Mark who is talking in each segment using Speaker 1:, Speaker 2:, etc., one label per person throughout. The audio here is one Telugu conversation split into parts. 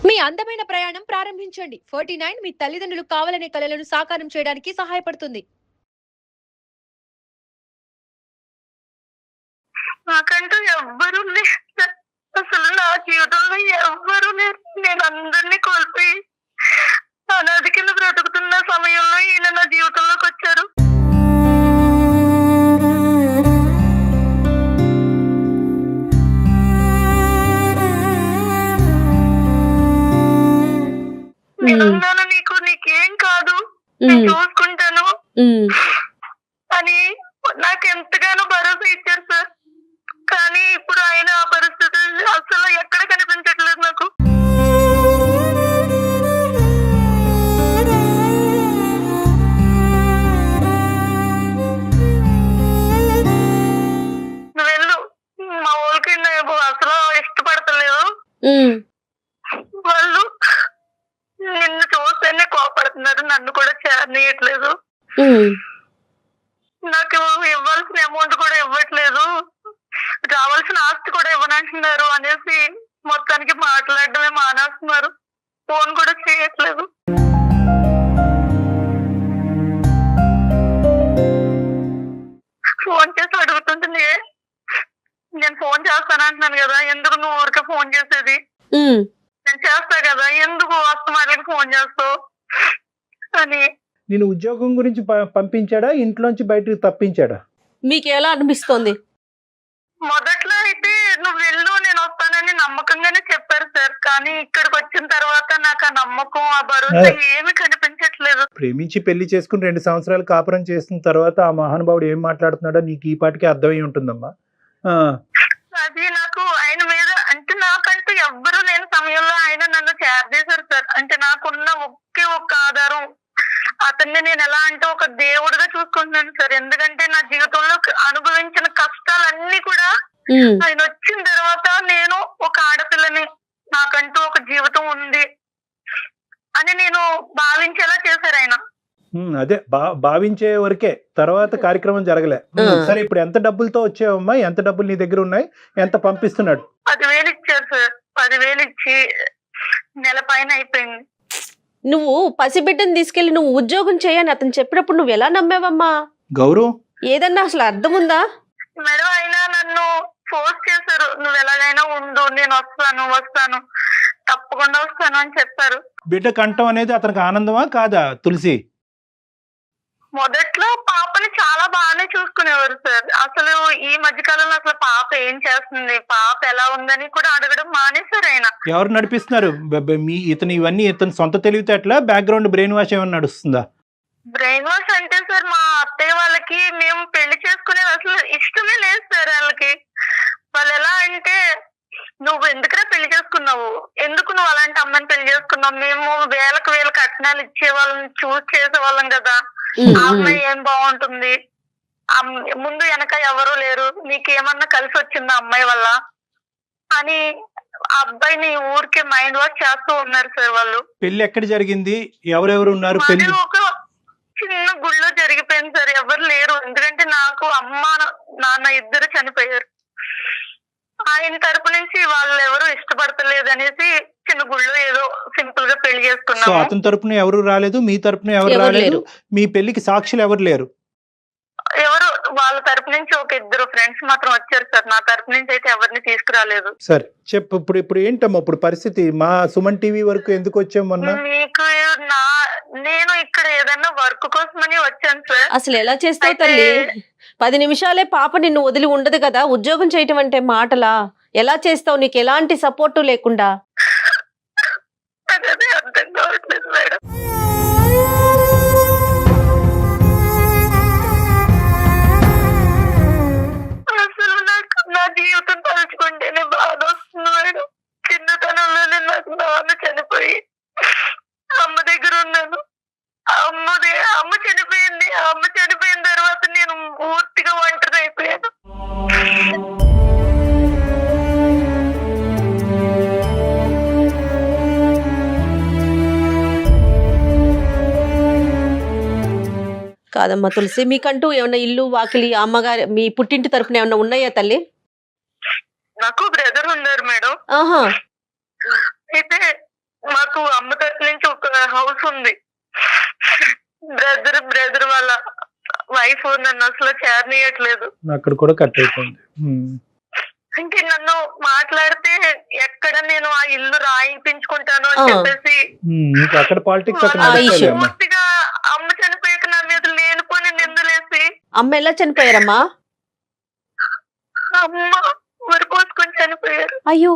Speaker 1: మీ అందమైన ప్రయాణం ప్రారంభించండి. 49 మీ తల్లిదండ్రులు కావాలనే కలలను సాకారం చేయడానికి సహాయపడుతుంది.
Speaker 2: నాకంటూ ఎవ్వరూ లేరు. అసలు నా జీవితంలో ఎవ్వరూ లేరు. నేను అందరినీ కోల్పోయి అనాథ కింద బ్రతుకుతున్న సమయంలో ఈయన నా జీవితంలోకి వచ్చారు. నేనున్నాను, నీకేం కాదు, నేను చూసుకుంటాను అని నాకు ఎంతగానో భరోసా ఇచ్చారు సార్. కానీ ఇప్పుడు ఆయన ఆ పరిస్థితి అసలు ఎక్కడ కనిపించట్లేదు నాకు. నువ్వు వెళ్ళు, మా వాళ్ళకి నేను అసలు ఇష్టపడతలేదు. వాళ్ళు నిన్ను చూస్తేనే కోపడుతున్నారు, నన్ను కూడా చేరనీయట్లేదు. నాకు ఇవ్వాల్సిన అమౌంట్ కూడా ఇవ్వట్లేదు, రావాల్సిన ఆస్తి కూడా ఇవ్వనంటున్నారు అనేసి మొత్తానికి మాట్లాడడమే మానేస్తున్నారు. ఫోన్ కూడా చేయట్లేదు. ఫోన్ చేసి అడుగుతుంటే నేను ఫోన్ చేస్తానంటున్నాను కదా, ఎందుకు నువ్వు ఊరికే ఫోన్ చేసేది, నేను చేస్తా కదా, ఎందుకు వస్తమాటలకి ఫోన్ చేస్తావు అని.
Speaker 3: నేను ఉద్యోగం గురించి పంపించాడా, ఇంట్లోంచి బయటకు తప్పించాడా?
Speaker 4: మీకు ఎలా అనిపిస్తోంది?
Speaker 2: మొదట్లో అయితే నువ్వు వెళ్ళు, నేను వస్తానని నమ్మకంగానే చెప్పారు సార్. కానీ ఇక్కడికి వచ్చిన తర్వాత నాకు ఆ నమ్మకం, ఆ భరోసా ఏమి కనిపించట్లేదు.
Speaker 3: ప్రేమించి పెళ్లి చేసుకుని 2 సంవత్సరాలు కాపురం చేసిన తర్వాత ఆ మహానుభావుడు ఏం మాట్లాడుతున్నాడో నీకు ఈ పాటికి అర్థమై ఉంటుందమ్మా.
Speaker 2: అది నాకు ఆయన మీద అంటే నాకంటూ ఎవ్వరూ లేని సమయంలో ఆయన నన్ను చేరదీశారు సార్. అంటే నాకున్న ఒకే ఒక్క ఆధారం అతన్ని నేను ఎలా అంటే ఒక దేవుడిగా చూసుకుంటున్నాను సార్. ఎందుకంటే నా జీవితంలో అనుభవించిన కష్టాలన్నీ కూడా ఆయన వచ్చిన తర్వాత నేను ఒక ఆడపిల్లని, నాకంటూ ఒక జీవితం ఉంది అని నేను భావించేలా చేశారు ఆయన.
Speaker 3: అదే భావించే వరకే, తర్వాత కార్యక్రమం జరగలే. సరే, ఇప్పుడు ఎంత డబ్బులతో వచ్చావమ్మా? ఎంత డబ్బులు నీ దగ్గర ఉన్నాయి? ఎంత పంపిస్తున్నాడు?
Speaker 2: 10,000 ఇచ్చారు సార్. 10,000 ఇచ్చి నెల పైన అయిపోయింది.
Speaker 4: నువ్వు పసిబిడ్డను తీసుకెళ్లి నువ్వు ఉద్యోగం చేయని అతను చెప్పినప్పుడు నువ్వు ఎలా నమ్మావమ్మా?
Speaker 3: గౌరవ్,
Speaker 4: ఏదన్నా అసలు అర్థం ఉందా?
Speaker 2: మేడం ఆయన నన్ను ఫోర్స్ చేశారు, నువ్వు ఎలాగైనా ఉండు, నేను వస్తాను తప్పకుండా వస్తాను అని చెప్పారు.
Speaker 3: బిడ్డ కంఠం అనేది అతనికి ఆనందమా కాదా తులసి?
Speaker 2: మొదట్లో పాపని చాలా బాగానే చూసుకునేవారు సార్. అసలు ఈ మధ్య కాలంలో అసలు పాప ఏం చేస్తుంది, పాప ఎలా ఉందని కూడా అడగడం మానేశారు ఆయన.
Speaker 3: ఎవరు నడిపిస్తున్నారు? ఇతని సొంత తెలివితేటలా, బ్యాక్గ్రౌండ్ బ్రెయిన్ వాష్ ఏమైనా నడుస్తుందా?
Speaker 2: బ్రెయిన్ వాష్ అంటే సార్, మా అత్తయ్య వాళ్ళకి మేము పెళ్లి చేసుకునేది అసలు ఇష్టమే లేదు సార్. వాళ్ళు ఎలా అంటే, నువ్వు ఎందుకురా పెళ్లి చేసుకున్నావు, ఎందుకు నువ్వు అలాంటి అమ్మాయిని పెళ్లి చేసుకున్నావు, మేము వేలకు కట్నాలు ఇచ్చే వాళ్ళని చూస్ చేసేవాళ్ళం కదా, ఆ అమ్మాయి ఏం బాగుంటుంది, ముందు వెనక ఎవరు లేరు, నీకేమన్నా కలిసి వచ్చిందా అమ్మాయి వల్ల అని అబ్బాయిని ఊరికే మైండ్ వాష్ చేస్తూ ఉన్నారు సార్ వాళ్ళు.
Speaker 3: పెళ్లి ఎక్కడ జరిగింది, ఎవరెవరు ఉన్నారు? పెళ్లి
Speaker 2: ఒక చిన్న గుళ్ళో జరిగిపోయింది సార్. ఎవరు లేరు, ఎందుకంటే నాకు అమ్మ నాన్న ఇద్దరు చనిపోయారు. ఆయన తరపు నుంచి వాళ్ళు ఎవరు ఇష్టపడతలేదు అనేసి చిన్న గుళ్ళో ఏదో సింపుల్ గా పెళ్లి చేసుకున్నాము.
Speaker 3: అతని తరపున ఎవరు రాలేదు, మీ తరపున ఎవరు రాలేదు, మీ పెళ్లికి సాక్షులు ఎవరు లేరు?
Speaker 2: ఎవరు వాళ్ళ తరపు నుంచి ఒక 2 ఫ్రెండ్స్ మాత్రం వచ్చారు సార్. నా తరపు నుంచి అయితే ఎవరిని తీసుకురాలేదు.
Speaker 3: సరే చెప్పు, ఇప్పుడు ఏంటమ్మా ఇప్పుడు పరిస్థితి? మా సుమన్ టీవీ వరకు ఎందుకు వచ్చాం మొన్న?
Speaker 2: మీకు నేను ఇక్కడ ఏదైనా వర్క్ కోసమని వచ్చాను సార్.
Speaker 4: అసలు ఎలా చేస్తావు తల్లి? 10 నిమిషాలే పాప నిన్ను వదిలి ఉండదు కదా. ఉద్యోగం చేయటం అంటే మాటలా? ఎలా చేస్తావు నీకు ఎలాంటి సపోర్టు లేకుండా?
Speaker 2: అదే అర్థం కావట్లేదు మేడం. అసలు నాకు నా జీవితం తలుచుకుంటేనే బాధ వస్తుంది మేడం. చిన్నతనంలోనే నాకు నాన్న చనిపోయి అమ్మ దగ్గర ఉన్నాను. అమ్మ చనిపోయింది. అమ్మ చనిపోయిన తర్వాత నేను పూర్తిగా ఒంటరి అయిపోయాను.
Speaker 4: కాదమ్మా తులసి, మీకంటూ ఏమన్నా ఇల్లు వాకిలి అమ్మగారి మీ పుట్టింటి తరపున ఏమన్నా ఉన్నాయా తల్లి?
Speaker 2: నాకు బ్రదర్ ఉన్నారు మేడం.
Speaker 4: ఆహా.
Speaker 2: అయితే హౌస్ ఉంది. బ్రదర్ వాళ్ళ వైఫ్ నన్ను అసలు చేరనీయట్లేదు.
Speaker 3: అక్కడ కూడా కట్ అయిపోయింది.
Speaker 2: అంటే నన్ను మాట్లాడితే ఎక్కడ నేను ఆ ఇల్లు రాయించుకుంటాను అని చెప్పేసి
Speaker 3: ఇంకా అక్కడ పాలిటిక్స్ అక్కడ
Speaker 4: ఆ issue.
Speaker 3: నడుస్తాయి అమ్మా.
Speaker 2: పూర్తిగా అమ్మ చనిపోయాక నా మీద లేనిపోని నిందలేసి
Speaker 4: అమ్మ ఎలా చనిపోయారమ్మా?
Speaker 2: అమ్మ ఊరు కోసుకొని చనిపోయారు.
Speaker 4: అయ్యో,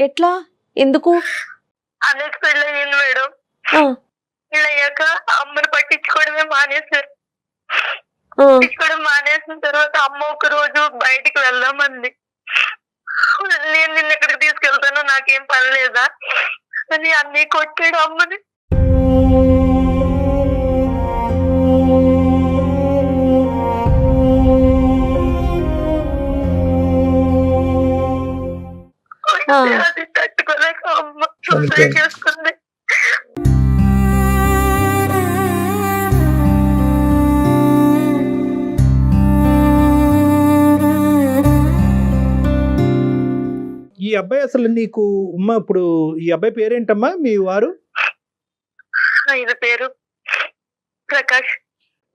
Speaker 4: ఎట్లా, ఎందుకు?
Speaker 2: అనేక పెళ్ళి అయ్యింది మేడం.
Speaker 4: ఆ,
Speaker 2: పెళ్ళయ్యాక అమ్మని పట్టించుకోవడమే మానేశారు.
Speaker 4: ఆ,
Speaker 2: పట్టించుకోవడం మానేసిన తర్వాత అమ్మ ఒక రోజు బయటికి వెళ్దామంది. నేను నిన్న ఎక్కడికి తీసుకెళ్తాను, నాకేం పని లేదా అని అన్నీ కొట్టాడు అమ్మని. అది తట్టుకోలేక అమ్మ సూసైడ్ చేసుకుంది.
Speaker 3: ఈ అబ్బాయి అసలు నీకు ఇప్పుడు ఈ అబ్బాయి పేరేంటమ్మా మీ వారు?
Speaker 2: ఆయన పేరు ప్రకాష్.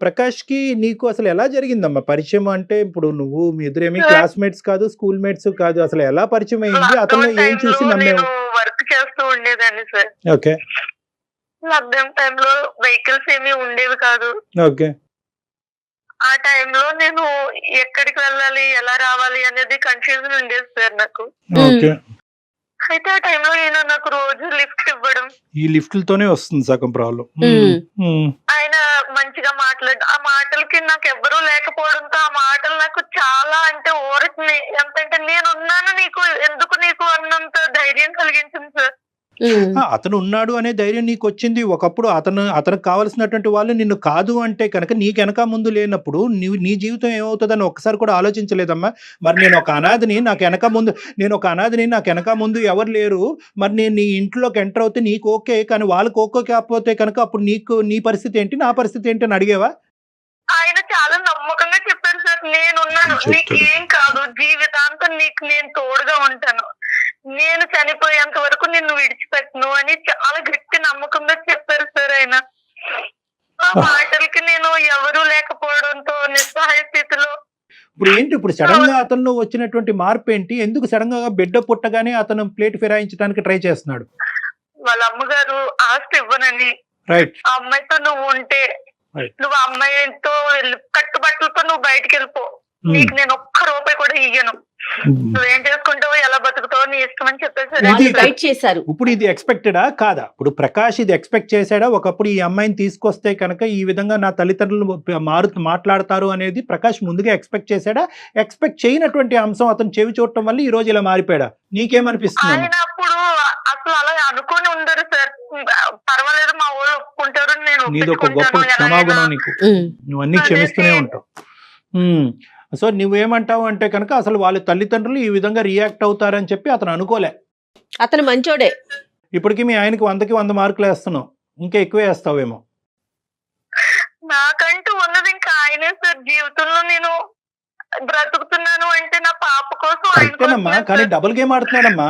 Speaker 3: ప్రకాష్ కి నీకు అసలు ఎలా జరిగిందమ్మా పరిచయం? అంటే ఇప్పుడు నువ్వు మీ ఇద్దరేమి క్లాస్మేట్స్ కాదు, స్కూల్ మేట్స్ కాదు, అసలు ఎలా పరిచయం అయింది? అతను ఏం చూసి నమ్మేవు?
Speaker 2: వర్క్ చేస్తూ ఉండేదాన్ని సార్.
Speaker 3: ఓకే
Speaker 2: లాక్డౌన్ టైంలో వెహికల్స్ ఏమీ ఉండేవి కాదు.
Speaker 3: ఓకే.
Speaker 2: ఆ టైంలో నేను ఎక్కడికి వెళ్ళాలి, ఎలా రావాలి అనేది కన్ఫ్యూజన్ ఉండేది సార్ నాకు.
Speaker 3: ఓకే.
Speaker 2: అయితే ఆ టైంలో ఈయన నాకు రోజు లిఫ్ట్ ఇవ్వడం,
Speaker 3: ఈ లిఫ్ట్లతోనే వస్తుంది సగం ప్రాబ్లం.
Speaker 2: ఆయన మంచిగా ఆ మాటలకి నాకు ఎవ్వరూ లేకపోవడంతో ఆ మాటలు నాకు చాలా అంటే ఊరికి ఎంతంటే నేనున్నాను నీకు, ఎందుకు నీకు అన్నంత ధైర్యం కలిగించింది సార్.
Speaker 3: అతను ఉన్నాడు అనే ధైర్యం నీకు వచ్చింది. ఒకప్పుడు అతనికి కావలసినటువంటి వాళ్ళు నిన్ను కాదు అంటే కనుక నీకు వెనక ముందు లేనప్పుడు నీ జీవితం ఏమవుతుందని ఒక్కసారి కూడా ఆలోచించలేదమ్మా? మరి నేను ఒక అనాథని, నాకు వెనక ముందు ఎవరు లేరు, మరి నేను నీ ఇంట్లోకి ఎంటర్ అవుతే నీకు ఓకే, కానీ వాళ్ళకి ఓకే కాకపోతే కనుక అప్పుడు నీ పరిస్థితి ఏంటి, నా పరిస్థితి ఏంటి అని అడిగేవా?
Speaker 2: ఆయన చాలా నమ్మకంగా చెప్పారు సార్, నేనున్నాను, నీకు ఏం కాదు, జీవితాంతం నీకు నేను తోడుగా ఉంటాను, నేను చనిపోయేంత వరకు నిన్ను విడిచిపెట్టను అని చాలా గట్టి నమ్మకంగా చెప్పారు సార్ ఆయన. ఆ మాటలకి నేను ఎవరూ లేకపోవడంతో నిస్సహాయ స్థితిలో.
Speaker 3: ఇప్పుడు సడన్ గా అతను వచ్చినటువంటి మార్పు ఏంటి? ఎందుకు సడన్ గా బిడ్డ పుట్టగానే అతను ప్లేట్ ఫిరాయించడానికి ట్రై చేస్తున్నాడు?
Speaker 2: వాళ్ళ అమ్మగారు ఆస్తి ఇవ్వనని,
Speaker 3: రైట్,
Speaker 2: ఆ అమ్మాయితో నువ్వు ఉంటే నువ్వు ఆ అమ్మాయితో కట్టుబట్టలతో నువ్వు బయటికి వెళ్ళిపో, నీకు నేను ఒక్క రూపాయి కూడా ఇయ్యను, నువ్వేం చేసుకుంటావో ఎలా బతుకుతావో నీ ఇష్టం అని చెప్పేసి.
Speaker 3: ఇప్పుడు ఇది ఎక్స్పెక్టెడా కాదా? ఇప్పుడు ప్రకాష్ ఇది ఎక్స్పెక్ట్ చేశాడా? ఒకప్పుడు ఈ అమ్మాయిని తీసుకొస్తే కనుక ఈ విధంగా నా తల్లిదండ్రులు మాట్లాడతారు అనేది ప్రకాష్ ముందుగా ఎక్స్పెక్ట్ చేశాడా? ఎక్స్పెక్ట్ చేయనటువంటి అంశం అతను చెవి చూడటం వల్ల ఈ రోజు ఇలా మారిపోయాడా? నీకేమనిపిస్తుంది?
Speaker 2: ఆయన అప్పుడు అసలు అలా అనుకొని ఉండరు సార్, పర్వాలేదు మా వాళ్ళు ఒప్పుకుంటారు, నేను
Speaker 3: నీది ఒక గొప్ప క్షమాగుణం, నీకు నువ్వన్నీ క్షమిస్తూనే ఉంటావు. సో నువ్వేమంటావు అంటే కనుక అసలు వాళ్ళ తల్లిదండ్రులు ఈ విధంగా రియాక్ట్ అవుతారని చెప్పి అతను అనుకోలే.
Speaker 4: అతను మంచోడే.
Speaker 3: ఇప్పటికి మీ ఆయనకి 100కి 100 మార్కులు వేస్తున్నావు, ఇంకా ఎక్కువే వేస్తావేమో.
Speaker 2: నాకంటూ ఉన్నది ఇంకా ఆయనే సార్. జీవితంలో నేను బ్రతుకుతున్నాను అంటే నా పాప కోసం.
Speaker 3: అంతేనమ్మా, కానీ డబుల్ గేమ్ ఆడుతున్నాడమ్మా.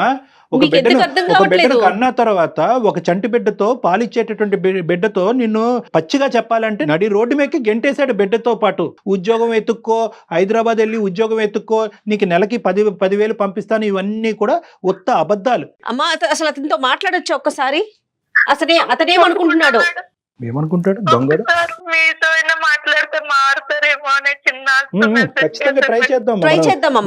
Speaker 3: ఒక బిడ్డను కన్నా తర్వాత ఒక చంటి బిడ్డతో పాలిచ్చేటటువంటి బిడ్డతో నిన్ను పచ్చిగా చెప్పాలంటే నడి రోడ్డు మీదకి గెంటేశాడు బిడ్డతో పాటు. ఉద్యోగం ఎత్తుక్కో, హైదరాబాద్ వెళ్ళి ఉద్యోగం ఎత్తుక్కో, నీకు నెలకి 10,000 పంపిస్తాను, ఇవన్నీ కూడా ఉత్త అబద్ధాలు.
Speaker 4: అమ్మా అసలు అతనితో మాట్లాడొచ్చు ఒక్కసారి? అతనేమనుకుంటున్నాడు?
Speaker 3: ఏమనుకుంటాడు దొంగడు?
Speaker 2: మీతో మాట్లాడితే మారుతారేమో అనే చిన్న
Speaker 3: ఖచ్చితంగా ట్రై చేద్దాం.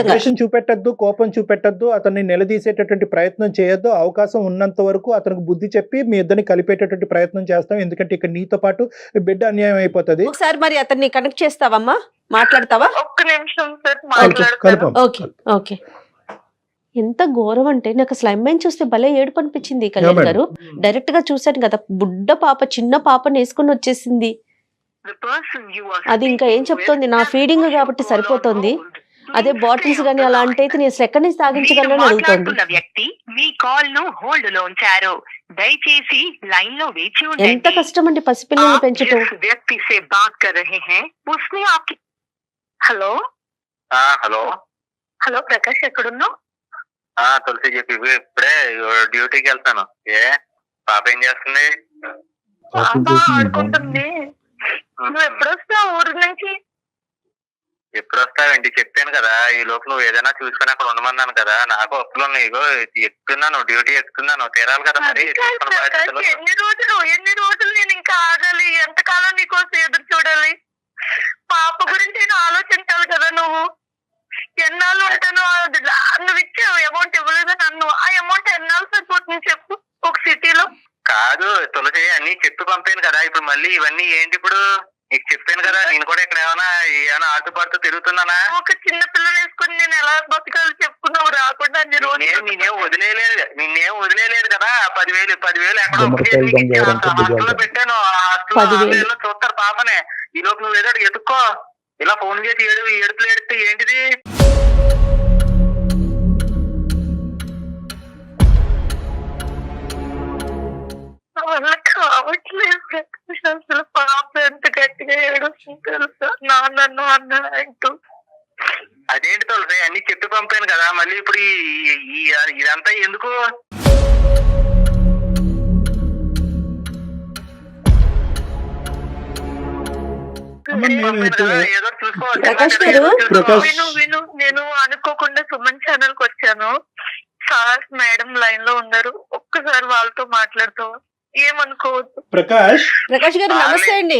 Speaker 3: అగ్రెషన్ చూపెట్టద్దు, కోపం చూపెట్టద్దు, అతన్ని నిలదీసేటటువంటి ప్రయత్నం చేయొద్దు. అవకాశం ఉన్నంత వరకు అతనికి బుద్ధి చెప్పి మీ ఇద్దరిని కలిపేటటువంటి ప్రయత్నం చేస్తాం. ఎందుకంటే ఇక్కడ నీతో పాటు బిడ్డ అన్యాయం అయిపోతుంది.
Speaker 4: ఒకసారి మరి అతన్ని కనెక్ట్ చేస్తావమ్మా, మాట్లాడతావా?
Speaker 2: ఒక్క నిమిషం సార్ మాట్లాడతాను.
Speaker 4: Okay okay. ఎంత ఘోరం అంటే నాకు అసలు అమ్మాయిని చూస్తే భలే ఏడుపు అనిపించింది కళ్యాణ్ గారు. డైరెక్ట్ గా చూసాను కదా, బుడ్డ పాప, చిన్న పాపని వేసుకుని వచ్చేసింది. అది ఇంకా ఏం చెప్తోంది, నా ఫీడింగ్ కాబట్టి సరిపోతుంది, అదే బాటిల్స్ గానీ అలా అంటే అయితే నేను అసలు ఎక్కడి నుంచి తాగించగలను అడుగుతోంది. ఎంత కష్టం అండి పసిపిల్లల్ని పెంచడం.
Speaker 2: హలో
Speaker 5: హలో
Speaker 2: హలో ప్రకాష్ ఎక్కడున్నావు?
Speaker 5: తులసి చెప్పి ఇప్పుడే డ్యూటీకి వెళ్తాను. ఏ పాప ఏం చేస్తుంది?
Speaker 2: పాప ఆడుకుంటుంది. నువ్వు ఎప్పుడు వస్తావు ఊరి నుంచి?
Speaker 5: ఎప్పుడు వస్తావేంటి? చెప్పాను కదా, ఈ లోపు నువ్వు ఏదైనా చూసుకొని అక్కడ ఉండమన్నాను కదా. నాకు అప్పులు ఉన్నాయి, ఇగో ఎక్కుతున్నాను, డ్యూటీ ఎక్కుతున్నాను, తీరాలి కదా మరి.
Speaker 2: ఎన్ని రోజులు నేను ఇంకా ఆగాలి? ఎంతకాలం నీకోసం ఎదురు చూడాలి? పాప గురించి నేను ఆలోచించాలి కదా. నువ్వు ఎన్నాళ్ళు ఉంటాను? నువ్వు ఇచ్చే అమౌంట్ ఇవ్వలేదా నన్ను? ఆ అమౌంట్ ఎన్నాళ్ళు సరిపోతుంది చెప్పు ఒక సిటీలో?
Speaker 5: కాదు తులసి, అన్ని చెప్పి పంపాను కదా. ఇప్పుడు మళ్ళీ ఇవన్నీ ఏంటి? ఇప్పుడు నీకు చెప్పాను కదా, నేను కూడా ఇక్కడ ఏమైనా ఆటుపాటు తిరుగుతున్నానా?
Speaker 2: ఒక చిన్న పిల్లని వేసుకుని నేను ఎలా బతకాలి చెప్పుకున్నావు? రాకుండా అన్ని రోజులు
Speaker 5: నేనేం వదిలేలేదు కదా. 10,000 ఎక్కడో పెట్టాను. హాస్టల్లో చూస్తారు పాపనే. ఈ లోపు నువ్వు ఏదో ఎత్తుక్కో. ఇలా ఫోన్ చేసి ఏడుపులు ఏడితే ఏంటిది?
Speaker 2: వల్ల కావట్లేదు ప్రకాష్. అసలు పాప ఎంత గట్టిగా ఏడుస్తుంది తెలుసా? నన్ను అన్న అంటూ.
Speaker 5: అదేంటి తులసి, అన్ని చెప్పి పంపాను కదా. మళ్ళీ ఇప్పుడు ఇదంతా ఎందుకు? ఏదో
Speaker 4: ప్రకాష్ గారు,
Speaker 2: విను నేను అనుకోకుండా సుమన్ ఛానల్ కి వచ్చాను. సార్ మేడం లైన్ లో ఉన్నారు, ఒక్కసారి వాళ్ళతో మాట్లాడుతావా? ఏమనుకోవద్దు.
Speaker 3: ప్రకాష్
Speaker 4: గారు నమస్తే అండి.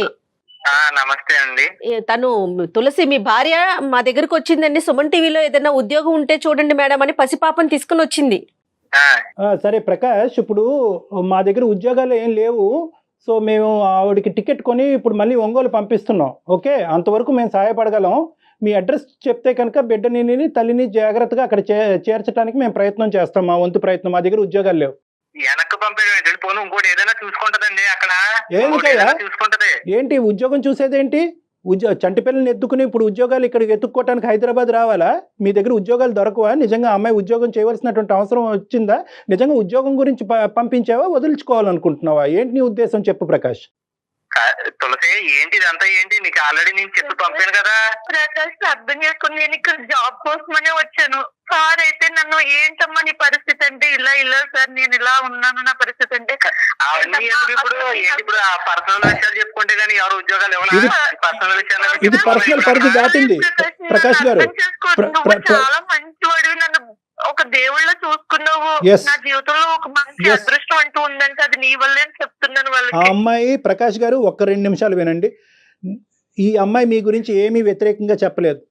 Speaker 5: నమస్తే అండి.
Speaker 4: తను తులసి మీ భార్య మా దగ్గరకు వచ్చిందండి. సుమన్ టీవీలో ఏదైనా ఉద్యోగం ఉంటే చూడండి మేడం అని పసిపాపని తీసుకుని వచ్చింది.
Speaker 3: సరే ప్రకాష్, ఇప్పుడు మా దగ్గర ఉద్యోగాలు ఏం లేవు. సో మేము ఆవిడకి టికెట్ కొని ఇప్పుడు మళ్ళీ ఒంగోలు పంపిస్తున్నాం. ఓకే, అంతవరకు మేము సహాయపడగలం. మీ అడ్రస్ చెప్తే కనుక బిడ్డని తల్లిని జాగ్రత్తగా అక్కడ చేర్చడానికి మేము ప్రయత్నం చేస్తాం, మా వంతు ప్రయత్నం. మా దగ్గర ఉద్యోగాలు లేవు.
Speaker 5: వెనక్కి పంపేది పోను, ఇంకోటి ఏదైనా చూసుకుంటదండి అక్కడ. చూసుకుంటది
Speaker 3: ఏంటి ఉద్యోగం చూసేదేంటి? చంటి పిల్లల్ని ఎత్తుకుని ఇప్పుడు ఉద్యోగాలు ఇక్కడికి ఎత్తుక్కోవడానికి హైదరాబాద్ రావాలా? మీ దగ్గర ఉద్యోగాలు దొరకవా? నిజంగా అమ్మాయి ఉద్యోగం చేయవలసినటువంటి అవసరం వచ్చిందా? నిజంగా ఉద్యోగం గురించి పంపించావా, వదిలించుకోవాలనుకుంటున్నావా? ఏంటి నీ ఉద్దేశం చెప్పు ప్రకాష్.
Speaker 5: తులసి ఏంటి ఇదంతా? ఏంటి నీకు ఆల్రెడీ నేను చెప్పి పంపాను కదా.
Speaker 2: ప్రకాష్ అర్థం చేసుకుని నేను ఇక్కడ జాబ్ కోసమనే వచ్చాను. సార్ అయితే నన్ను ఏంటమ్మా నీ పరిస్థితి అంటే, ఇలా సార్ నేను ఇలా ఉన్నాను నా పరిస్థితి అంటే.
Speaker 5: అవన్నీ ఎందుకు ఇప్పుడు? ఏంటి ఇప్పుడు ఆ పర్సనల్ విషయాలు చెప్పుకుంటే గానీ ఎవరు ఉద్యోగాలు ఇవ్వాలి? పర్సనల్ విషయాలు
Speaker 3: ఇది పర్సనల్ పరిధి దాటింది ప్రకాష్ గారు.
Speaker 2: చాలా మంచి వాడివి, నన్ను ఒక దేవుళ్ళ చూసుకున్నావు. నా జీవితంలో ఒక మంచి అదృష్టం అంటూ ఉందంటే అది నీ వల్లే అని చెప్తున్నాను వాళ్ళకి.
Speaker 3: ఆ అమ్మాయి ప్రకాష్ గారు ఒక్క 2 నిమిషాలు వినండి. ఈ అమ్మాయి మీ గురించి ఏమీ వ్యతిరేకంగా చెప్పలేదు.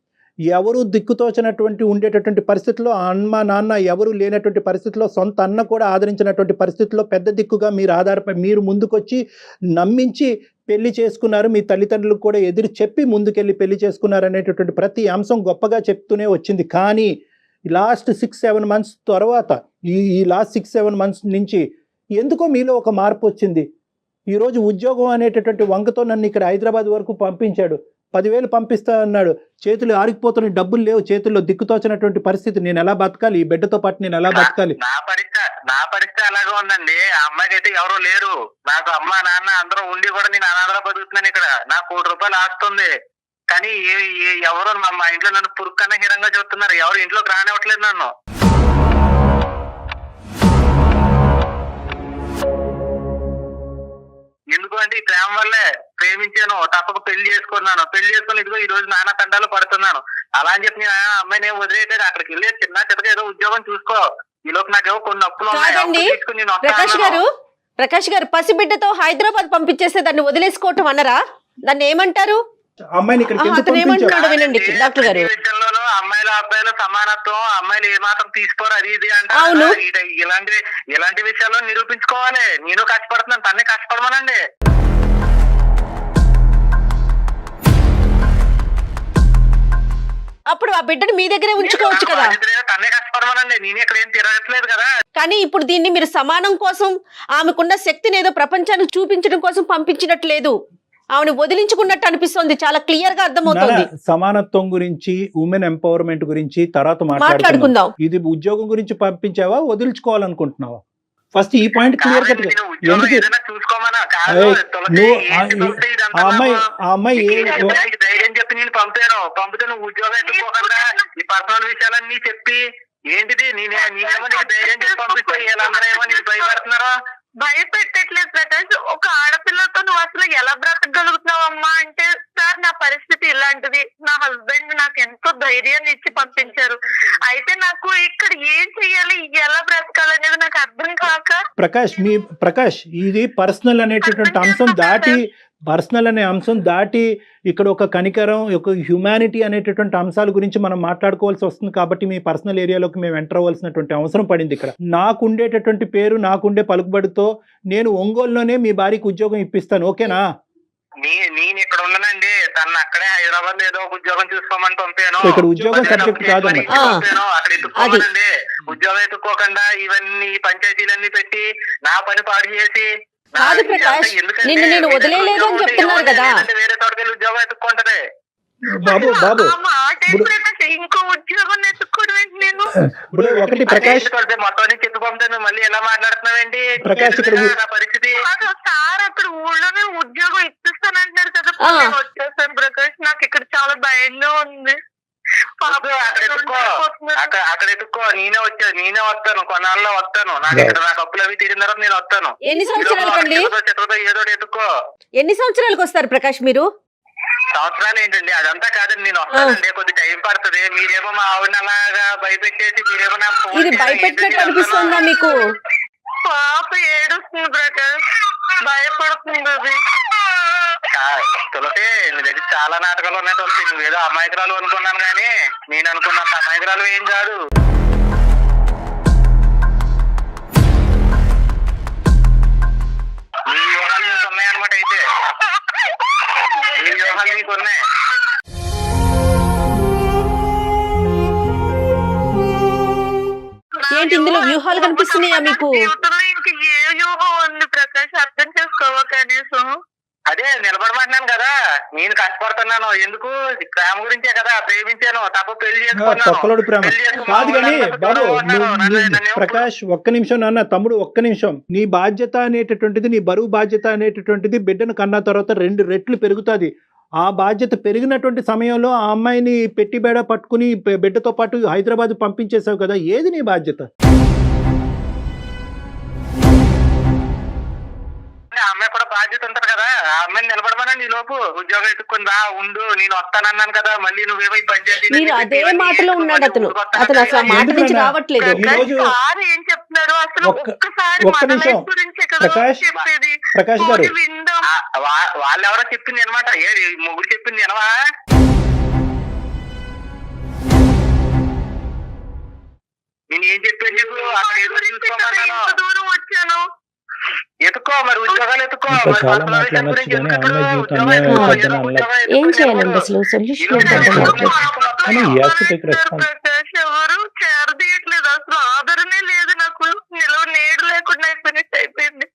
Speaker 3: ఎవరు దిక్కుతోచినటువంటి ఉండేటటువంటి పరిస్థితుల్లో, అమ్మ నాన్న ఎవరు లేనటువంటి పరిస్థితుల్లో, సొంత అన్న కూడా ఆదరించినటువంటి పరిస్థితుల్లో పెద్ద దిక్కుగా మీరు ముందుకొచ్చి నమ్మించి పెళ్లి చేసుకున్నారు. మీ తల్లిదండ్రులకు కూడా ఎదురు చెప్పి ముందుకెళ్ళి పెళ్లి చేసుకున్నారు అనేటటువంటి ప్రతి అంశం గొప్పగా చెప్తూనే వచ్చింది. కానీ లాస్ట్ 6-7 మంత్స్ తర్వాత ఈ లాస్ట్ 6-7 మంత్స్ నుంచి ఎందుకో మీలో ఒక మార్పు వచ్చింది. ఈరోజు ఉద్యోగం అనేటటువంటి వంకతో నన్ను ఇక్కడ హైదరాబాద్ వరకు పంపించాడు. 10,000 పంపిస్తా అన్నాడు. చేతులు ఆరికిపోతున్న డబ్బులు లేవు చేతుల్లో, దిక్కుతోచినటువంటి పరిస్థితి. నేను ఎలా బతకాలి? ఈ బిడ్డతో పాటు నేను ఎలా బతకాలి?
Speaker 5: నా పరిస్థితి అలాగే ఉందండి. ఆ అమ్మాయికి అయితే ఎవరు లేరు. నాకు అమ్మ నాన్న అందరూ ఉండి కూడా నేను అనాథలా బతుకుతున్నాను ఇక్కడ. నాకు 1 కోటి రూపాయలు ఆస్తుంది. కానీ ఎవరు మా ఇంట్లో నన్ను పురుక్కన్న హీరంగా చూస్తున్నారు. ఎవరు ఇంట్లోకి రానివ్వట్లేదు నన్ను. ఎందుకు అంటే ఈ ప్రేమ వల్లే ప్రేమించాను, తప్పక పెళ్లి చేసుకున్నాను. పెళ్లి చేసుకుని ఇదిగో ఈ రోజు నాన్న తండాలు పడుతున్నాను. అలా అని చెప్పి నేను అమ్మాయిని వదిలేటే అక్కడికి వెళ్ళి చిన్నగా ఏదో ఉద్యోగం చూసుకో. ఈ లోపు నాకేమో కొన్ని అప్పులు ఉన్నాయి.
Speaker 4: ప్రకాష్ గారు పసిబిడ్డతో హైదరాబాద్ పంపించేస్తే దాన్ని వదిలేసుకోవటం అన్నరా? దాన్ని ఏమంటారు?
Speaker 3: అమ్మాయిని
Speaker 4: వినండి డాక్టర్ గారు.
Speaker 5: విషయంలోనూ అమ్మాయిల అబ్బాయిల సమానత్వం, అమ్మాయిలు ఏ మాత్రం తీసుకోరు అది ఇది అంటారు. ఇలాంటి విషయాల్లో నిరూపించుకోవాలి. నేను కష్టపడుతున్నాను, తన్నే కష్టపడమనండి.
Speaker 4: అప్పుడు ఆ బిడ్డను మీ దగ్గరే ఉంచుకోవచ్చు కదా.
Speaker 5: తన్నే కష్టపడమనండి, నేను ఇక్కడ ఏం తిరగట్లేదు కదా.
Speaker 4: కానీ ఇప్పుడు దీన్ని మీరు సమానం కోసం, ఆమెకున్న శక్తిని ఏదో ప్రపంచానికి చూపించడం కోసం పంపించినట్లేదు, ఆమెను వదిలించుకున్నట్టు అనిపిస్తుంది. చాలా క్లియర్ గా అర్థమవుతుంది.
Speaker 3: సమానత్వం గురించి, ఉమెన్ ఎంపవర్మెంట్ గురించి తర్వాత మాట్లాడుకుందాం. ఇది ఉద్యోగం గురించి పంపించావా, వదిలించుకోవాలనుకుంటున్నావా? ఫస్ట్ ఈ పాయింట్ క్లియర్ కట్.
Speaker 5: చూసుకోమన్నా
Speaker 3: ఆ అమ్మాయి
Speaker 5: ధైర్యం చెప్పి నేను పంపితే నువ్వు ఉద్యోగం ఎత్తుకోకుండా ఈ పర్సనల్ విషయాలన్నీ చెప్పి ఏంటిది నేనేమో నీకు ధైర్యం చెప్పి పంపిస్తే వీళ్ళందరూ ఏమో నీకు భయపడుతున్నారా?
Speaker 2: భయపెట్టట్లేదు ప్రకాష్. ఒక ఆడపిల్లతో నువ్వు అసలు ఎలా బ్రతకగలుగుతున్నావమ్మా అంటే, సార్ నా పరిస్థితి ఇలాంటిది, నా హస్బెండ్ నాకు ఎంతో ధైర్యాన్ని ఇచ్చి పంపించారు, అయితే నాకు ఇక్కడ ఏం చెయ్యాలి, ఎలా బ్రతకాలనేది నాకు అర్థం కాక.
Speaker 3: ప్రకాష్ ఇది పర్సనల్ అనేటటువంటి అంశం దాటి, పర్సనల్ అనే అంశం దాటి ఇక్కడ ఒక కనికరం, ఒక హ్యుమానిటీ అనేటటువంటి అంశాల గురించి మనం మాట్లాడుకోవాల్సి వస్తుంది. కాబట్టి మీ పర్సనల్ ఏరియాలోకి మేము ఎంటర్ అవ్వాల్సినటువంటి అవసరం పడింది. ఇక్కడ నాకుండేటటువంటి పేరు, నాకుండే పలుకుబడితో నేను ఒంగోలులోనే మీ భార్యకి ఉద్యోగం ఇప్పిస్తాను, ఓకేనా?
Speaker 5: నేను ఇక్కడ ఉన్నానండి, తను అక్కడే హైదరాబాద్ ఏదో ఒక ఉద్యోగం చూసుకోమని పంపాను.
Speaker 3: ఇక్కడ ఉద్యోగం సబ్జెక్ట్ కాదండి,
Speaker 5: అక్కడ ఎత్తుకోవాలండి. ఉద్యోగం ఎత్తుకోకుండా ఇవన్నీ పంచాయతీలన్నీ పెట్టి నా పని పాడు చేసి
Speaker 4: కాదు ప్రకాష్, నిన్ను నేను వదిలేలేదు అని చెప్తున్నారు కదా.
Speaker 5: వేరే చోటకెళ్ళి ఉద్యోగం ఎత్తుకుంటది.
Speaker 3: బాబు
Speaker 2: ఇంకో ఉద్యోగం ఎత్తుకోవడం నేను
Speaker 3: ఒకటి ప్రకాష్
Speaker 5: మొత్తాన్ని చెప్పుకుంటే మళ్ళీ ఎలా మాట్లాడుతున్నావేంటి?
Speaker 3: ప్రకాష్ ఇక్కడ
Speaker 5: నా పరిస్థితి
Speaker 2: సార్ అక్కడ ఊళ్ళోనే ఉద్యోగం ఇప్పిస్తానంటున్నారు కదా, నేను వచ్చేసాను ప్రకాష్. నాకు ఇక్కడ చాలా భయంగా ఉంది.
Speaker 5: అక్కడ ఎత్తుకో, నేనే వస్తాను, కొన్నాళ్ళలో వస్తాను. నాకు ఇక్కడ నాకు అప్పులు అవి తీరిన తర్వాత నేను వస్తాను.
Speaker 4: ఎన్ని సంవత్సరాలకండి?
Speaker 5: ఏదో ఎత్తుకో.
Speaker 4: ఎన్ని సంవత్సరాలకు వస్తారు ప్రకాష్ మీరు?
Speaker 5: సంవత్సరాలు ఏంటండి, అదంతా కాదండి, నేను వస్తానండి, కొద్ది టైం పడుతుంది. మీరేమో మా ఆవిడని అలాగా భయపెట్టేసి మీరేమో నా
Speaker 4: ఇది భయపెట్టినట్టు అనిపిస్తుందా మీకు?
Speaker 2: పాప ఏడుస్తుంది ప్రకాష్, భయపడుతుంది.
Speaker 5: తులసి నీ దగ్గర చాలా నాటకాలు ఉన్నాయి తులసి. నువ్వేదో అమాయకురాలు అనుకున్నాను కానీ నేను అనుకున్నంత అమాయకురాలు ఏం కాదు. నీ వ్యూహాలు నీకు ఉన్నాయన్నమాట. అయితే నీ వ్యూహాలు నీకు ఉన్నాయి.
Speaker 4: ఏంటి ఇందులో వ్యూహాలు కనిపిస్తున్నాయా మీకు?
Speaker 2: జీవితంలో ఇంక ఏ వ్యూహం ఉంది ప్రకాష్, అర్థం చేసుకోవా కనీసం?
Speaker 5: అదే నిలబడమంటున్నాను కదా, నేను కష్టపడుతున్నాను. ఎందుకు? ప్రేమ గురించే కదా, ప్రేమించాను, తప్ప పెళ్లి
Speaker 3: తొక్కలోడు ప్రేమ కాదు కానీ బాబు.
Speaker 5: చేసుకున్నాను.
Speaker 3: ప్రకాష్ ఒక్క నిమిషం నాన్న, తమ్ముడు ఒక్క నిమిషం. నీ బాధ్యత అనేటటువంటిది, నీ బరువు బాధ్యత అనేటటువంటిది బిడ్డను కన్నా తర్వాత 2 రెట్లు పెరుగుతుంది. ఆ బాధ్యత పెరిగినటువంటి సమయంలో ఆ అమ్మాయిని పెట్టి బేడ పట్టుకుని బిడ్డతో పాటు హైదరాబాద్ పంపించేసావు కదా, ఏది నీ బాధ్యత?
Speaker 5: ఆ అమ్మాయి కూడా బాధ్యత ఉంటది కదా, ఆ అమ్మాయిని నిలబడమనండి. ఈ లోపు ఉద్యోగం ఎత్తుకుని రా, ఉండు, నేను వస్తానన్నాను కదా, మళ్ళీ నువ్వేమో ఈ పంచాయతీ
Speaker 4: మీరు అదే మాటలో ఉన్నాడు అతను అసలు ఆ మాట నుంచి రావట్లేదు.
Speaker 2: సార్ ఏం చెప్తున్నారు అసలు? ఒక్కసారి
Speaker 3: ఒక్క నిమిషం ప్రకాష్ గారు,
Speaker 5: వాళ్ళు ఎవరో చెప్పింది అనమాట. ఏది మొగుడు చెప్పింది అనవా? నేను ఏం చెప్పాను చెప్పు. అక్కడ ఏదో చూసుకోమన్నాను,
Speaker 2: దూరం వచ్చాను.
Speaker 5: ఎత్తుకో మరి, ఉద్యోగాలు ఎత్తుకో.
Speaker 4: ఏం చేయాలండి అసలు? సొల్యూషన్
Speaker 2: ఎవరు చేరదీయట్లేదు, అసలు ఆదరణే లేదు. నాకు నిలవ నేడు లేకుండా అయిపోయినట్టు అయిపోయింది.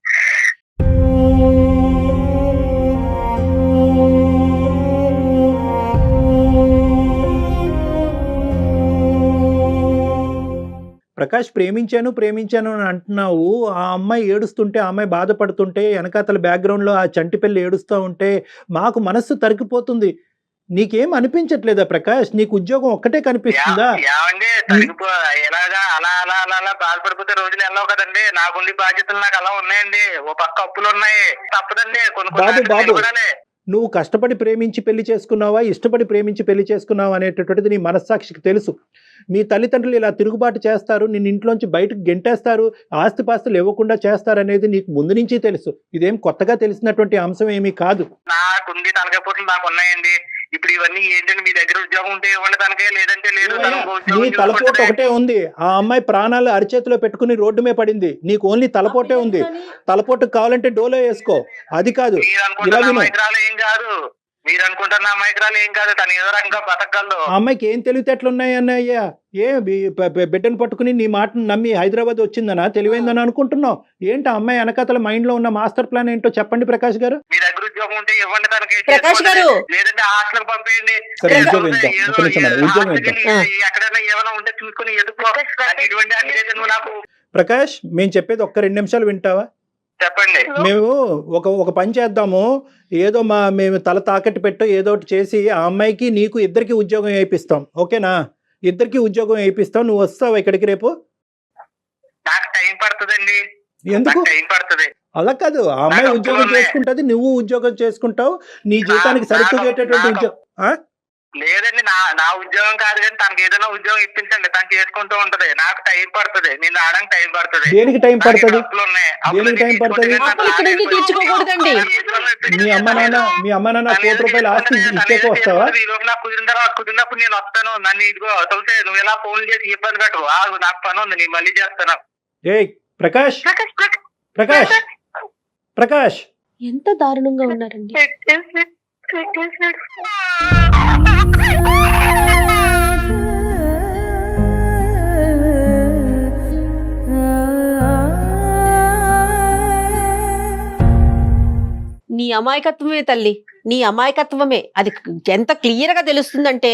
Speaker 3: ప్రకాష్ ప్రేమించాను అని అంటున్నావు. ఆ అమ్మాయి ఏడుస్తుంటే, ఆ అమ్మాయి బాధపడుతుంటే, వెనకాతల బ్యాక్గ్రౌండ్లో ఆ చంటి పిల్ల ఏడుస్తూ ఉంటే మాకు మనస్సు తరిగిపోతుంది. నీకేం అనిపించట్లేదా ప్రకాష్? నీకు ఉద్యోగం ఒక్కటే కనిపిస్తుందా?
Speaker 5: ఏమండి ఎలాగా అలా అలా అలా అలా బాధపడిపోతే రోజులు వెళ్ళవు కదండి. నాకుండి బాధ్యతలు నాకు అలా ఉన్నాయండి. ఓ పక్క అప్పులు ఉన్నాయి, తప్పదండి.
Speaker 3: బాబు నువ్వు కష్టపడి ప్రేమించి పెళ్లి చేసుకున్నావా, ఇష్టపడి ప్రేమించి పెళ్లి చేసుకున్నావా అనేటటువంటిది నీ మనస్సాక్షికి తెలుసు. మీ తల్లిదండ్రులు ఇలా తిరుగుబాటు చేస్తారు, నిన్ను ఇంట్లోంచి బయటకు గెంటేస్తారు, ఆస్తిపాస్తులు ఇవ్వకుండా చేస్తారనేది నీకు ముందు నుంచి తెలుసు. ఇదేం కొత్తగా తెలిసినటువంటి అంశం ఏమీ కాదు.
Speaker 5: నాకుండి తలకాయ పోట్లు నాకు ఉన్నాయండి. ఇప్పుడు ఇవన్నీ ఏంటంటే మీ దగ్గర ఉద్యోగం ఉంటే ఇవ్వండి తనకే, లేదంటే లేదు.
Speaker 3: నీ తలపోటు ఒకటే ఉంది. ఆ అమ్మాయి ప్రాణాలు అరిచేతిలో పెట్టుకుని రోడ్డు మీద పడింది. నీకు ఓన్లీ తలపోటే ఉంది. తలపోటు కావాలంటే డోలో వేసుకో, అది కాదు. ఇలా విను,
Speaker 5: ఏం కాదు, మీరు అనుకుంటున్న అమాయకురాలు ఏం కాదు, తను ఏదో రకంగా బతకగలదు.
Speaker 3: ఆ అమ్మాయికి ఏం తెలివితేటలు ఉన్నాయన్నయ్యా? బిడ్డను పట్టుకుని నీ మాటను నమ్మి హైదరాబాద్ వచ్చిందనా, తెలివైందని అనుకుంటున్నావు? ఏంటి ఆ అమ్మాయి వెనకాతల మైండ్ లో ఉన్న మాస్టర్ ప్లాన్ ఏంటో చెప్పండి ప్రకాష్ గారు.
Speaker 5: మీ దగ్గర ఉద్యోగం ఉంటే ఇవ్వండి తనకి,
Speaker 4: ప్రకాష్ గారు.
Speaker 5: లేదంటే హాస్టల్ పంపేయండి. ఎక్కడైనా ఏమైనా ఉంటే చూసుకుని ఎదుర్కో. ఇటువంటి అన్ని నాకు.
Speaker 3: ప్రకాష్ మేము చెప్పేది ఒక్క 2 నిమిషాలు వింటావా?
Speaker 5: చెప్పండి.
Speaker 3: మేము ఒక పని చేద్దాము, ఏదో మేము తల తాకట్టు పెట్టో ఏదో ఒకటి చేసి ఆ అమ్మాయికి నీకు ఇద్దరికి ఉద్యోగం వేయిస్తాం, ఓకేనా? ఇద్దరికి ఉద్యోగం వేయిస్తాం, నువ్వు వస్తావు ఇక్కడికి రేపు?
Speaker 5: నాకు టైం పడుతుందండి,
Speaker 3: ఎందుకు?
Speaker 5: టైం పడుతుంది.
Speaker 3: అలా కాదు, ఆ అమ్మాయి
Speaker 5: నాకు
Speaker 3: ఉద్యోగం
Speaker 5: ఒప్పుకోలే.
Speaker 3: చేసుకుంటది, నువ్వు ఉద్యోగం చేసుకుంటావు, నీ జీతానికి సరితూగేటటువంటి ఉద్యోగం.
Speaker 5: లేదండి, నా ఉద్యోగం కాదు కానీ తనకి ఏదైనా ఉద్యోగం ఇప్పించండి, తను చేసుకుంటూ ఉంటది. నాకు టైం పడుతుంది, నేను రావడానికి టైం పడుతుంది.
Speaker 3: దేనికి టైం పడుతుంది?
Speaker 5: అప్పులు ఉన్నాయి,
Speaker 3: దేనికి టైం పడుతుంది?
Speaker 4: అప్పులు ఇక్కడ నుండి తీర్చుకోకూడదండి.
Speaker 3: మీ అమ్మ నాన్న 1 కోటి రూపాయలు ఆస్తి ఇచ్చేకి వస్తావా?
Speaker 5: ఈ లోపు నాకు కుదిరినప్పుడు నేను వస్తాను. నన్ను ఇదిగో తులసి, నువ్వు ఇలా ఫోన్ చేసి ఇబ్బంది పెట్టు. నాకు పని ఉంది, నేను మళ్ళీ చేస్తాను.
Speaker 3: ఏయ్ ప్రకాష్, ప్రకాష్, ప్రకాష్,
Speaker 4: ఎంత దారుణంగా ఉన్నారండి. నీ అమాయకత్వమే తల్లి, నీ అమాయకత్వమే. అది ఎంత క్లియర్ గా తెలుస్తుందంటే,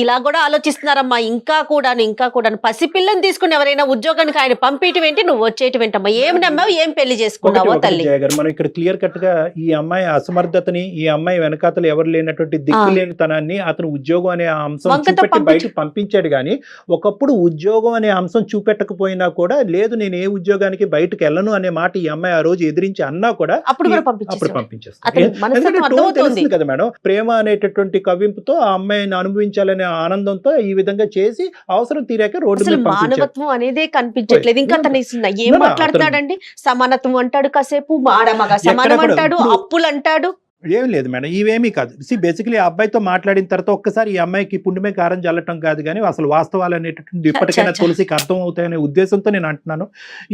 Speaker 4: ఇలా కూడా ఆలోచిస్తున్నారమ్మా. ఇంకా కూడా పసిపిల్లని తీసుకుని ఎవరైనా ఉద్యోగానికి ఆయన పంపించడం ఏంటి, నువ్వు వచ్చేయటం ఏంటమ్మా? ఏం నమ్మావు, ఏం పెళ్లి చేసుకున్నావో తల్లి.
Speaker 3: మనం ఇక్కడ క్లియర్ కట్ గా ఈ అమ్మాయి అసమర్థతని, ఈ అమ్మాయి వెనకాతలు ఎవరు లేనటువంటి దిక్కు లేనితనాన్ని అతను ఉద్యోగం అనే అంశం చూపెట్టి బయట పంపించాడు. గానీ ఒకప్పుడు ఉద్యోగం అనే అంశం చూపెట్టకపోయినా కూడా, లేదు నేను ఏ ఉద్యోగానికి బయటకు వెళ్ళను అనే మాట ఈ అమ్మాయి ఆ రోజు ఎదిరించి అన్నా కూడా అప్పుడు పంపించేస్తుంది కదా మేడం. ప్రేమ అనేటటువంటి కవింపుతో ఆ అమ్మాయిని అనుభవించాలనే ఆనందంతో ఈ విధంగా చేసి అవసరం తీరాక రోడ్డు మీద
Speaker 4: మానవత్వం అనేదే కనిపించట్లేదు. ఇంకా తన ఏం మాట్లాడుతున్నాడండి? సమానత్వం అంటాడు, కాసేపు ఆడమగ సమానం అంటాడు, అప్పులు అంటాడు.
Speaker 3: ఏం లేదు మేడం, ఇవేమీ కాదు. బేసికలీ ఆ అబ్బాయితో మాట్లాడిన తర్వాత ఒక్కసారి ఈ అమ్మాయికి పుండుమే కారం చల్లటం కాదు కానీ అసలు వాస్తవాలు అనేటటువంటి ఇప్పటికైనా తులసికి అర్థం అవుతాయనే ఉద్దేశంతో నేను అంటున్నాను.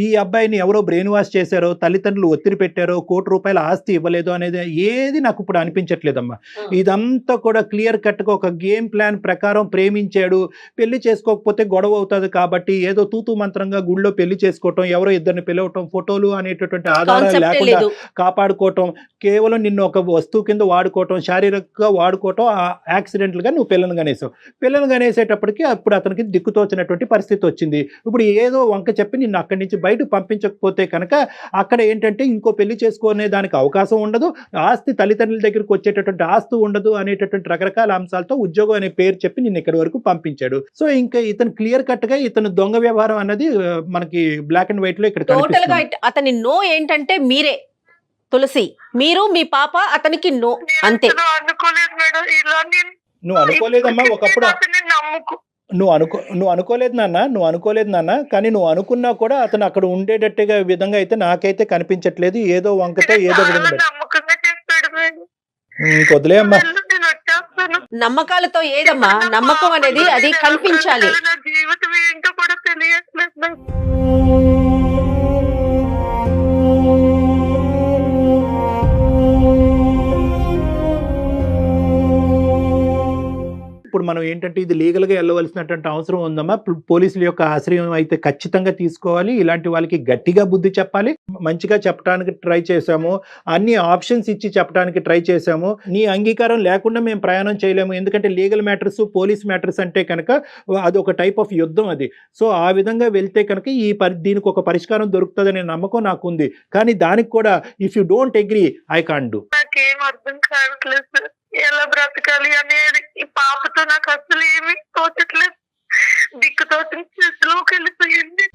Speaker 3: ఈ అబ్బాయిని ఎవరో బ్రెయిన్ వాష్ చేశారో, తల్లిదండ్రులు ఒత్తిడి పెట్టారో, 1 కోటి రూపాయల ఆస్తి ఇవ్వలేదు అనేది ఏది నాకు ఇప్పుడు అనిపించట్లేదమ్మా. ఇదంతా కూడా క్లియర్ కట్గా ఒక గేమ్ ప్లాన్ ప్రకారం ప్రేమించాడు, పెళ్లి చేసుకోకపోతే గొడవ అవుతుంది కాబట్టి ఏదో తూతూ మంత్రంగా గుళ్ళో పెళ్లి చేసుకోవటం, ఎవరో ఇద్దరిని పిలవటం, ఫోటోలు అనేటటువంటి ఆధారాలు లేకుండా కాపాడుకోవటం, కేవలం నిన్ను ఒక వస్తువు కింద వాడుకోవటం, శారీరకంగా వాడుకోవటం, యాక్సిడెంట్లుగా నువ్వు పిల్లలు కనేసావు. పిల్లలు కనేసేటప్పటికి అప్పుడు అతనికి దిక్కుతోచినటువంటి పరిస్థితి వచ్చింది. ఇప్పుడు ఏదో వంక చెప్పి నిన్ను అక్కడి నుంచి బయటకు పంపించకపోతే కనుక అక్కడ ఏంటంటే ఇంకో పెళ్లి చేసుకునే దానికి అవకాశం ఉండదు, ఆస్తి తల్లిదండ్రుల దగ్గరికి వచ్చేటటువంటి ఆస్తి ఉండదు అనేటటువంటి రకరకాల అంశాలతో ఉద్యోగం అనే పేరు చెప్పి నిన్ను ఇక్కడి వరకు పంపించాడు. సో ఇంకా ఇతను క్లియర్ కట్ గా ఇతను దొంగ వ్యవహారం అన్నది మనకి బ్లాక్ అండ్ వైట్ లో ఇక్కడ
Speaker 4: టోటల్ గా అతని నో ఏంటంటే మీరే తులసి, మీరు మీ పాప, అతనికి నో, అంతే.
Speaker 2: అనుకోలేదు మేడం, ఇలా
Speaker 3: నువ్వు అనుకోలేదమ్మా ఒకప్పుడు, నువ్వు అనుకోలేదు నాన్న, కానీ నువ్వు అనుకున్నా కూడా అతను అక్కడ ఉండేటట్టుగా విధంగా అయితే నాకైతే కనిపించట్లేదు. ఏదో వంకతో ఏదో
Speaker 2: నమ్మకంగా చెప్పాడు మేడం.
Speaker 3: వదిలే అమ్మా.
Speaker 4: నమ్మకాలతో ఏదమ్మా, నమ్మకం అనేది అది కనిపించాలి.
Speaker 2: నా జీవితం ఏంటో కూడా తెలియట్లేదు.
Speaker 3: ఇప్పుడు మనం ఏంటంటే ఇది లీగల్గా వెళ్ళవలసినటువంటి అవసరం ఉందమ్మా. పోలీసుల యొక్క ఆశ్రయం అయితే ఖచ్చితంగా తీసుకోవాలి. ఇలాంటి వాళ్ళకి గట్టిగా బుద్ధి చెప్పాలి. మంచిగా చెప్పడానికి ట్రై చేశాము, అన్ని ఆప్షన్స్ ఇచ్చి చెప్పడానికి ట్రై చేశాము. నీ అంగీకారం లేకుండా మేము ప్రయాణం చేయలేము. ఎందుకంటే లీగల్ మ్యాటర్స్, పోలీస్ మ్యాటర్స్ అంటే కనుక అది ఒక టైప్ ఆఫ్ యుద్ధం అది. సో ఆ విధంగా వెళ్తే కనుక దీనికి ఒక పరిష్కారం దొరుకుతుందనే నమ్మకం నాకు ఉంది. కానీ దానికి కూడా if you don't agree I can't do.
Speaker 2: నాకేం అర్థం కావట్లేదు సార్, ఎలా బ్రతకాలి అనేది. ఈ పాపతో నాకు అసలు ఏమీ తోచట్లేదు, దిక్కుతోచిన చేతిలోకి వెళ్ళిపోయింది.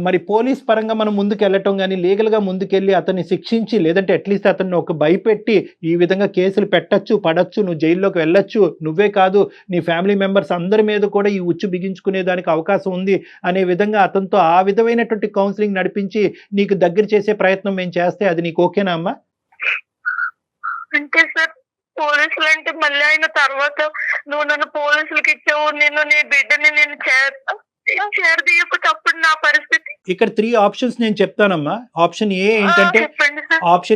Speaker 3: మరి పోలీస్ పరంగా మనం ముందుకు వెళ్ళటం కానీ, లీగల్గా ముందుకెళ్ళి అతన్ని శిక్షించి, లేదంటే అట్లీస్ట్ అతన్ని ఒక భయపెట్టి ఈ విధంగా కేసులు పెట్టచ్చు, పడచ్చు, నువ్వు జైల్లోకి వెళ్ళొచ్చు, నువ్వే కాదు నీ ఫ్యామిలీ మెంబర్స్ అందరి మీద కూడా ఈ ఉచ్చు బిగించుకునే దానికి అవకాశం ఉంది అనే విధంగా అతనితో ఆ విధమైనటువంటి కౌన్సిలింగ్ నడిపించి నీకు దగ్గర చేసే ప్రయత్నం మేము చేస్తే అది నీకు ఓకేనా అమ్మా?
Speaker 2: అంటే సార్, పోలీసులు అంటే మళ్ళీ అయిన తర్వాత నువ్వు నన్ను పోలీసులకి ఇచ్చావు, నేను నీ బిడ్డని నేను చేరదీయకపోతే నా పరిస్థితి.
Speaker 3: ఇక్కడ 3 ఆప్షన్స్ నేను చెప్తానమ్మా. ఆప్షన్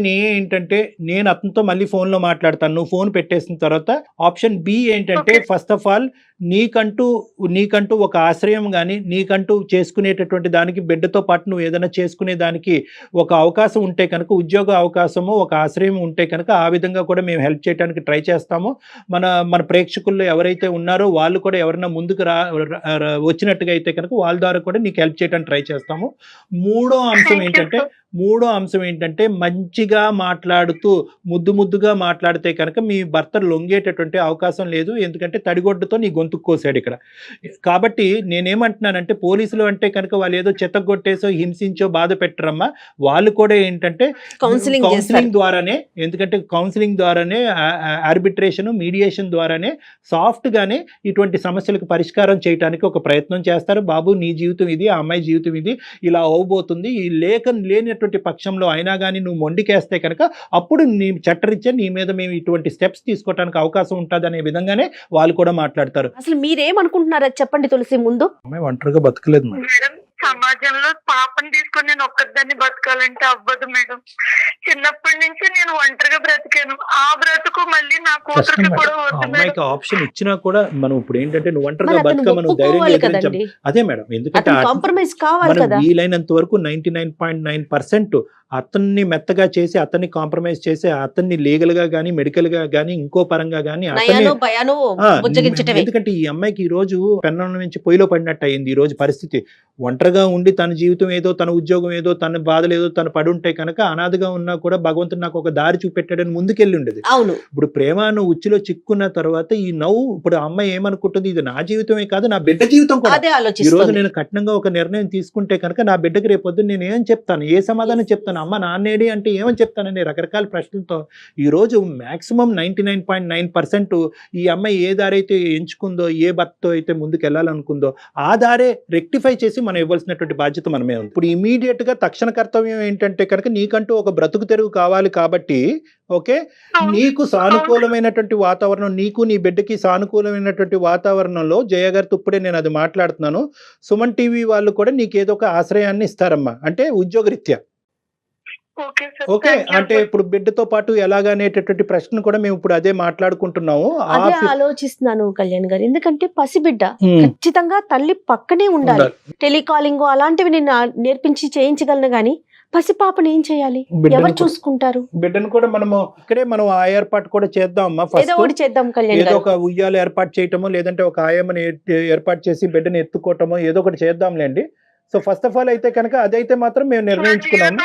Speaker 3: ఏ ఏంటంటే నేను అతనితో మళ్ళీ ఫోన్ లో మాట్లాడతాను, నువ్వు ఫోన్ పెట్టేసిన తర్వాత. ఆప్షన్ బి ఏంటంటే ఫస్ట్ ఆఫ్ ఆల్ నీకంటూ ఒక ఆశ్రయం కానీ నీకంటూ చేసుకునేటటువంటి దానికి బిడ్డతో పాటు నువ్వు ఏదైనా చేసుకునే దానికి ఒక అవకాశం ఉంటే కనుక, ఉద్యోగ అవకాశము ఒక ఆశ్రయం ఉంటే కనుక ఆ విధంగా కూడా మేము హెల్ప్ చేయడానికి ట్రై చేస్తాము. మన ప్రేక్షకుల్లో ఎవరైతే ఉన్నారో వాళ్ళు కూడా ఎవరైనా ముందుకు వచ్చినట్టుగా అయితే కనుక వాళ్ళ ద్వారా కూడా నీకు హెల్ప్ చేయడానికి ట్రై చేస్తాము. మూడో అంశం ఏంటంటే మంచిగా మాట్లాడుతూ ముద్దుగా మాట్లాడితే కనుక మీ భర్త లొంగేటటువంటి అవకాశం లేదు. ఎందుకంటే తడిగొడ్డతో నీ గొంతు కోసాడు ఇక్కడ. కాబట్టి నేనేమంటున్నానంటే పోలీసులు అంటే కనుక వాళ్ళు ఏదో చెత్తగొట్టేసో హింసించో బాధ పెట్టరమ్మా. వాళ్ళు కూడా ఏంటంటే కౌన్సిలింగ్ ద్వారానే, ఎందుకంటే కౌన్సిలింగ్ ద్వారానే, ఆర్బిట్రేషన్ మీడియేషన్ ద్వారానే సాఫ్ట్ గానే ఇటువంటి సమస్యలకు పరిష్కారం చేయడానికి ఒక ప్రయత్నం చేస్తారు. బాబు నీ జీవితం ఇది, ఆ అమ్మాయి జీవితం ఇది, ఇలా అవబోతుంది, లేనటువంటి పక్షంలో అయినా కానీ నువ్వు మొండికేస్తే కనుక అప్పుడు నీ చట్టరీత్యా నీ మీద మేము ఇటువంటి స్టెప్స్ తీసుకోవడానికి అవకాశం ఉంటుంది అనే విధంగానే వాళ్ళు కూడా మాట్లాడతారు.
Speaker 4: అసలు మీరేమనుకుంటున్నారో చెప్పండి తులసి. ముందు
Speaker 3: అమ్మాయి ఒంటరిగా బతకలేదు
Speaker 2: మేడం. సమాజంలో పాపని తీసుకొని నేను ఒక్కదాన్ని బతకాలంటే అవ్వదు మేడం. చిన్నప్పటి నుంచి నేను ఒంటరిగా బ్రతికాను. ఆ బ్రతుకు మళ్ళీ నా కూతురికి కూడా వద్దు మేడం.
Speaker 3: అమ్మాయికి ఆప్షన్ ఇచ్చినా కూడా మనం ఇప్పుడు ఏంటంటే నువ్వు ఒంటరిగా బతకమను ధైర్యం. అదే మేడం, ఎందుకంటే
Speaker 4: కాంప్రమైజ్ కావాలి
Speaker 3: మనం
Speaker 4: కదా.
Speaker 3: వీలైనంత వరకు 99.9% అతన్ని మెత్తగా చేసి, అతన్ని కాంప్రమైజ్ చేసి, అతన్ని లీగల్ గా గానీ మెడికల్ గా గానీ ఇంకో పరంగా గానీ ఎందుకంటే ఈ అమ్మాయికి ఈ రోజు పెన్నం నుంచి పొయ్యిలో పడినట్టు అయింది. ఈ రోజు పరిస్థితి ఒంటరిగా ఉండి తన జీవితం ఏదో, తన ఉద్యోగం ఏదో, తన బాధలు ఏదో తను పడి ఉంటే కనుక అనాథగా ఉన్నా కూడా భగవంతుడు నాకు ఒక దారి చూపెట్టాడని ముందుకెళ్ళి ఉండేది.
Speaker 4: అవును.
Speaker 3: ఇప్పుడు ప్రేమ నువ్వు ఉచ్చులో చిక్కున్న తర్వాత ఈ నవ్వు, ఇప్పుడు ఆ అమ్మాయి ఏమనుకుంటుంది, ఇది నా జీవితమే కాదు నా బిడ్డ జీవితం కూడా. ఈ రోజు నేను కఠినంగా ఒక నిర్ణయం తీసుకుంటే కనుక నా బిడ్డకి రేపొద్దు నేను ఏం చెప్తాను, ఏ సమాధానం చెప్తాను, అమ్మ నాన్నేడి అంటే ఏమని చెప్తానని రకరకాల ప్రశ్నలతో ఈరోజు మాక్సిమం 99.9% ఈ అమ్మాయి ఏ దారి అయితే ఎంచుకుందో, ఏ భర్తతో అయితే ముందుకు వెళ్ళాలనుకుందో ఆ దారే రెక్టిఫై చేసి మనం ఇవ్వాల్సినటువంటి బాధ్యత మనమే ఉంది. ఇప్పుడు ఇమీడియట్ గా తక్షణ కర్తవ్యం ఏంటంటే కనుక నీకంటూ ఒక బ్రతుకు తెరువు కావాలి కాబట్టి, ఓకే, నీకు సానుకూలమైనటువంటి వాతావరణం, నీకు నీ బిడ్డకి సానుకూలమైనటువంటి వాతావరణంలో జయ గారితో ఇప్పుడే నేను అది మాట్లాడుతున్నాను. సుమన్ టీవీ వాళ్ళు కూడా నీకు ఏదో ఒక ఆశ్రయాన్ని ఇస్తారమ్మా, అంటే ఉద్యోగరీత్యా. ఓకే, అంటే ఇప్పుడు బిడ్డతో పాటు ఎలాగనేటటువంటి ప్రశ్న కూడా మేము ఇప్పుడు అదే మాట్లాడుకుంటున్నాము.
Speaker 4: అదే ఆలోచిస్తున్నాను కళ్యాణ్ గారు. ఎందుకంటే పసిబిడ్డ ఖచ్చితంగా తల్లి పక్కనే ఉండాలి. టెలికాలింగ్ అలాంటివి నేను నేర్పించి చేయించగలను గానీ పసిపాపని ఏం చేయాలి, ఎవరు చూసుకుంటారు?
Speaker 3: బిడ్డను కూడా మనము ఇక్కడే మనం ఆ ఏర్పాటు కూడా చేద్దాం అమ్మా.
Speaker 4: ఏదో ఒకటి చేద్దాం కళ్యాణ్
Speaker 3: ఏదో ఒక ఉయ్యాలు ఏర్పాటు చేయటమో, లేదంటే ఒక ఆయమ్మని ఏర్పాటు చేసి బిడ్డను ఎత్తుకోవటమో ఏదో ఒకటి చేద్దాంలేండి. సో ఫస్ట్ ఆఫ్ ఆల్ అయితే కనుక అదైతే మాత్రం మేము నిర్ణయించుకున్నాము.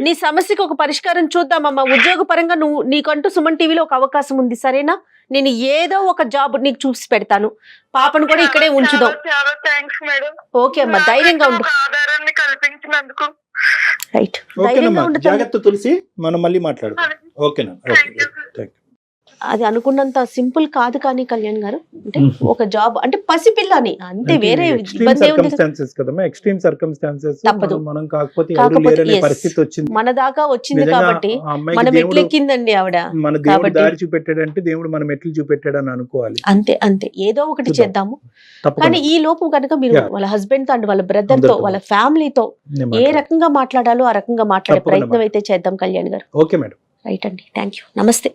Speaker 4: నీ సమస్యకు ఒక పరిష్కారం చూద్దామమ్మా. ఉద్యోగ పరంగా నీకంటూ సుమన్ టీవీలో ఒక అవకాశం ఉంది, సరేనా? నేను ఏదో ఒక జాబ్ నీకు చూసి పెడతాను. పాపను కూడా ఇక్కడే ఉంచుదాం. ఓకే అమ్మా, ధైర్యంగా ఉండు. రైట్, ధైర్యంగా ఉండు.
Speaker 3: జాగ్రత్త తులసి, మనం మళ్ళీ మాట్లాడదాం. ఓకేనా?
Speaker 4: అది అనుకున్నంత సింపుల్ కాదు కానీ కళ్యాణ్ గారు, అంటే ఒక జాబ్ అంటే పసిపిల్లని అంతే, వేరే ఇబ్బంది మన దాకా వచ్చింది కాబట్టి మనం ఎట్లెక్కిందండి ఆవిడ.
Speaker 3: మన దేవుడు దారి చూపెట్టాడంటే దేవుడు మనం ఎట్లు చూపెట్టాడని అనుకోవాలి.
Speaker 4: అంతే అంతే, ఏదో ఒకటి చేద్దాము. కానీ ఈ లోపు కనుక మీరు వాళ్ళ హస్బెండ్ తో అండ్ వాళ్ళ బ్రదర్ తో, వాళ్ళ ఫ్యామిలీతో ఏ రకంగా మాట్లాడాలో ఆ రకంగా మాట్లాడే ప్రయత్నం అయితే చేద్దాం కళ్యాణ్ గారు.
Speaker 3: Okay madam.
Speaker 4: రైట్ అండి, థ్యాంక్ యూ, నమస్తే.